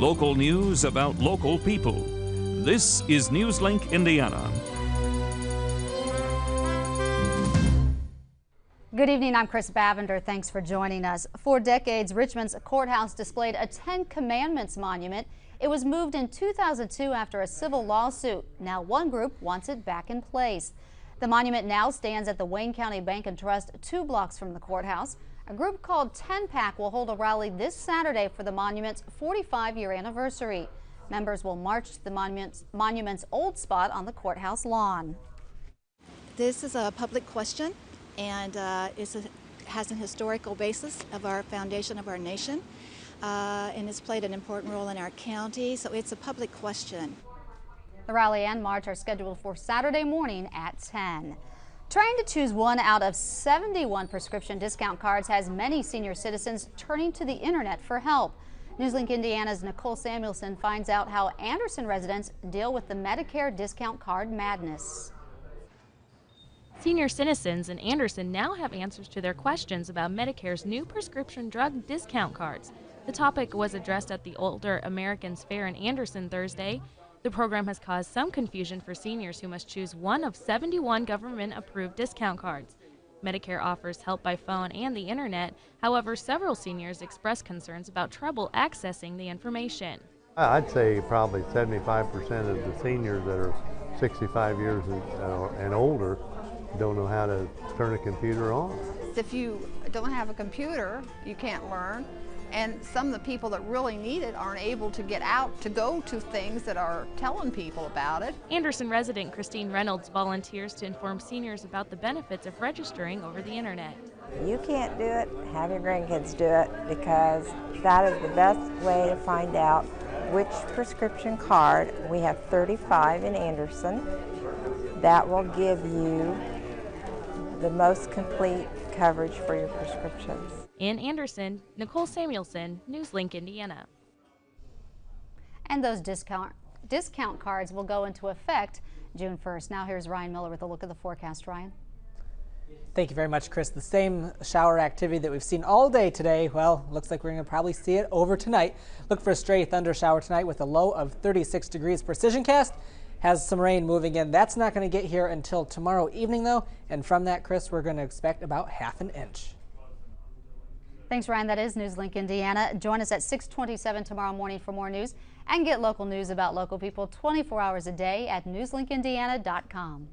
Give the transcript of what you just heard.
Local news about local people. This is Newslink Indiana. Good evening, I'm Chris Bavender. Thanks for joining us. For decades, Richmond's courthouse displayed a 10 Commandments monument. It was moved in 2002 after a civil lawsuit. Now one group wants it back in place. The monument now stands at the Wayne County Bank and Trust 2 blocks from the courthouse. A group called Tenpac will hold a rally this Saturday for the monument's 45-year anniversary. Members will march to the monument's old spot on the courthouse lawn. This is a public question, and has an historical basis of our foundation of our nation, and it's played an important role in our county, so it's a public question. The rally and march are scheduled for Saturday morning at 10. Trying to choose one out of 71 prescription discount cards has many senior citizens turning to the internet for help. Newslink Indiana's Nicole Samuelson finds out how Anderson residents deal with the Medicare discount card madness. Senior citizens in Anderson now have answers to their questions about Medicare's new prescription drug discount cards. The topic was addressed at the Older Americans Fair in Anderson Thursday. The program has caused some confusion for seniors who must choose one of 71 government-approved discount cards. Medicare offers help by phone and the internet. However, several seniors expressed concerns about trouble accessing the information. I'd say probably 75% of the seniors that are 65 years and older don't know how to turn a computer on. If you don't have a computer, you can't learn. And some of the people that really need it aren't able to get out to go to things that are telling people about it. Anderson resident Christine Reynolds volunteers to inform seniors about the benefits of registering over the internet. You can't do it, have your grandkids do it, because that is the best way to find out which prescription card. We have 35 in Anderson. That will give you the most complete coverage for your prescriptions. In Anderson, Nicole Samuelson, Newslink, Indiana. And those discount cards will go into effect June 1st. Now here's Ryan Miller with a look at the forecast. Ryan. Thank you very much, Chris. The same shower activity that we've seen all day today, well, looks like we're going to probably see it over tonight. Look for a stray thunder shower tonight with a low of 36 degrees. Precision-cast has some rain moving in. That's not going to get here until tomorrow evening, though. And from that, Chris, we're going to expect about ½ an inch. Thanks, Ryan. That is Newslink Indiana. Join us at 6:27 tomorrow morning for more news and get local news about local people 24 hours a day at newslinkindiana.com.